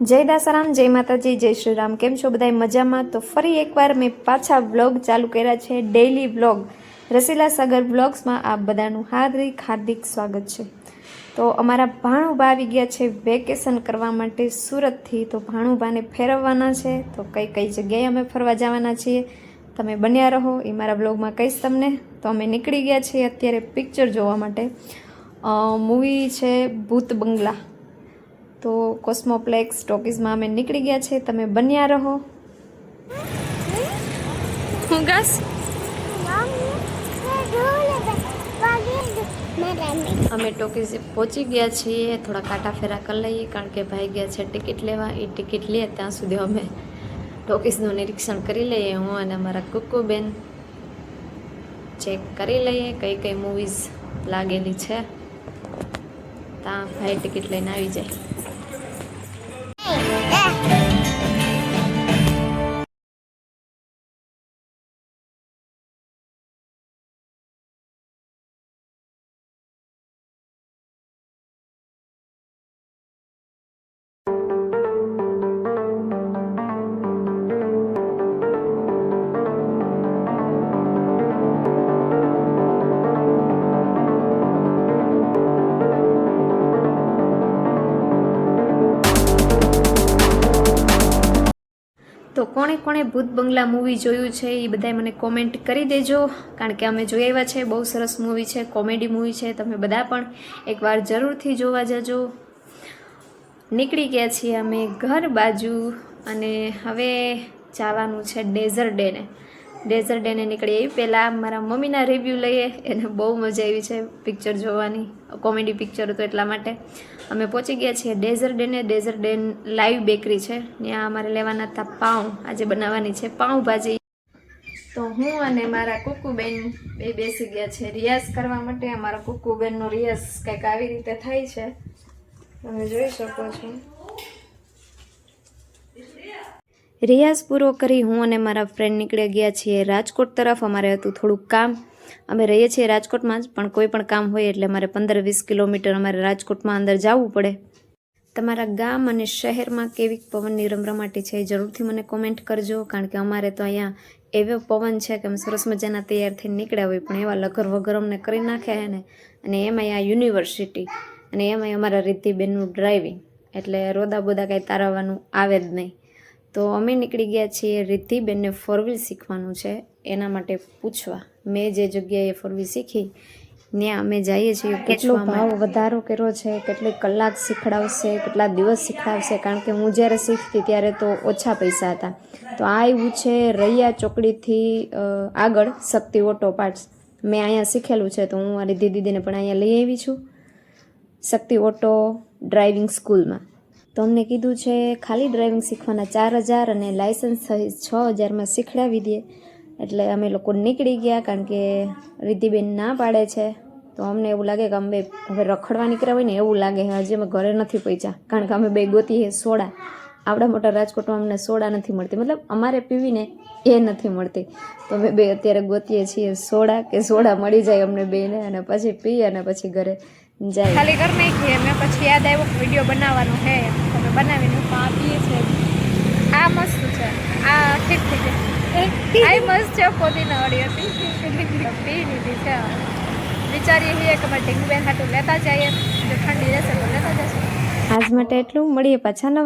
જય દાસારામ, જય માતાજી, જય શ્રી રામ। કેમ છો બધાય મજામાં? તો ફરી એકવાર મેં પાછા વ્લોગ ચાલુ કર્યા છે, ડેઇલી વ્લોગ રસીલા સાગર વ્લોગ્સમાં આપ બધાનું હાર્દિક હાર્દિક સ્વાગત છે। તો અમારા ભાણુભા આવી ગયા છે વેકેશન કરવા માટે સુરતથી। તો ભાણુભાને ફેરવવાના છે, તો કઈ કઈ જગ્યાએ અમે ફરવા જવાના છીએ તમે બન્યા રહો, એ મારા વ્લોગમાં કહીશ તમને। તો અમે નીકળી ગયા છીએ અત્યારે પિક્ચર જોવા માટે। મૂવી છે ભૂત બંગલા, તો કોસ્મોપ્લેક્સ ટોકીઝમાં અમે નીકળી ગયા છે, તમે બન્યા રહો। હું ગાસ અમે ટોકીઝ પહોંચી ગયા છીએ, થોડા કાંટા ફેરા કરી લઈએ કારણ કે ભાઈ ગયા છે ટિકિટ લેવા। એ ટિકિટ લે ત્યાં સુધી અમે ટોકીઝનું નિરીક્ષણ કરી લઈએ, હું અને મારા કુકુબેન ચેક કરી લઈએ કઈ કઈ મૂવીઝ લાગેલી છે। ત્યાં ભાઈ ટિકિટ લઈને આવી જાય। તો કોણે કોણે ભૂત બંગલા મૂવી જોયું છે એ બધાએ મને કોમેન્ટ કરી દેજો, કારણ કે અમે જોઈ આવ્યા છે, બહુ સરસ મૂવી છે, કોમેડી મૂવી છે, તમે બધા પણ એકવાર જરૂરથી જોવા જજો। નીકળી ગયા છીએ અમે ઘર બાજુ અને હવે જવાનું છે ડેઝર્ટ ડેને। ડેઝર્ટ ડેને નીકળી આવી પહેલાં મારા મમ્મીના રિવ્યૂ લઈએ, એને બહુ મજા આવી છે પિક્ચર જોવાની, કોમેડી પિક્ચર હતું એટલા માટે। અમે પહોંચી ગયા છીએ ડેઝર્ટ ડેને। ડેઝર્ટ ડે લાઈવ બેકરી છે, ત્યાં અમારે લેવાના હતા પાઉં, આજે બનાવવાની છે પાઉંભાજી। તો હું અને મારા કુકુબેન બે બેસી ગયા છે રિયાઝ કરવા માટે। અમારા કુકુબેનનો રિયાઝ કંઈક આવી રીતે થાય છે, તમે જોઈ શકો છો। રિયાઝ પૂરો કરી હું અને મારા ફ્રેન્ડ નીકળી ગયા છીએ રાજકોટ તરફ। અમારે હતું થોડુંક કામ, અમે રહીએ છીએ રાજકોટમાં જ, પણ કોઈ પણ કામ હોય એટલે અમારે 15-20 કિલોમીટર અમારે રાજકોટમાં અંદર જવું પડે। તમારા ગામ અને શહેરમાં કેવી પવનની રમરમાટી છે એ જરૂરથી મને કોમેન્ટ કરજો, કારણ કે અમારે તો અહીંયા એવો પવન છે કે અમે સરસ મજાના તૈયાર થઈને નીકળ્યા હોય, પણ એવા લગર વગર અમને કરી નાખ્યા ને। અને એમાંય આ યુનિવર્સિટી, અને એમાંય અમારા રિદ્ધિબેનનું ડ્રાઇવિંગ, એટલે રોદા બોદા કાંઈ તારવવાનું આવે જ નહીં। તો અમે નીકળી ગયા છીએ રિદ્ધિબેનને 4 વ્હીલ શીખવાનું છે એના માટે પૂછવા। મેં જે જગ્યાએ 4 વ્હીલ શીખી ત્યાં અમે જઈએ છીએ। કેટલો ભાવ વધારો કર્યો છે, કેટલી કલાક શીખડાવશે, કેટલા દિવસ શીખડાવશે, કારણ કે હું જ્યારે શીખતી ત્યારે તો ઓછા પૈસા હતા। તો આ આવ્યું છે રૈયા ચોકડીથી આગળ શક્તિ ઓટો પાર્ટ્સ, મેં અહીંયા શીખેલું છે, તો હું આ રિદ્ધિ દીદીને પણ અહીંયા લઈ આવી છું શક્તિ ઓટો ડ્રાઇવિંગ સ્કૂલમાં। તો અમને કીધું છે ખાલી ડ્રાઇવિંગ શીખવાના 4000 અને લાઇસન્સ સહિત 6000માં શીખડાવી દે, એટલે અમે લોકો નીકળી ગયા, કારણ કે રિદ્ધિબેન ના પાડે છે। તો અમને એવું લાગે કે અમે હવે રખડવા નીકળ્યા હોય ને એવું લાગે, હજી અમે ઘરે નથી પહોંચ્યા, કારણ કે અમે બે ગોતીએ સોડા। આવડા મોટા રાજકોટમાં અમને સોડા નથી મળતી, મતલબ અમારે પીવીને એ નથી મળતી, તો અમે બે અત્યારે ગોતીએ છીએ સોડા, કે સોડા મળી જાય અમને બેને, અને પછી પી અને પછી ઘરે જાય। ખાલી કરી નાખીએ મેં, પછી યાદ આવ્યો વિડીયો બનાવવાનો છે, તમે બનાવીને આપીએ છીએ। આ મસ્ત છે, આ ઠીક ઠીક આ મસ્ત છે, પોદીના વાળી હતી, પી લીધી છે। વિચારીએ છીએ કે ઢીંગબેન હાટું લેતા જઈએ, જો ઠંડી રહેશે તો લેતા જશે। આજ માટે એટલું, મળીએ પાછા નવા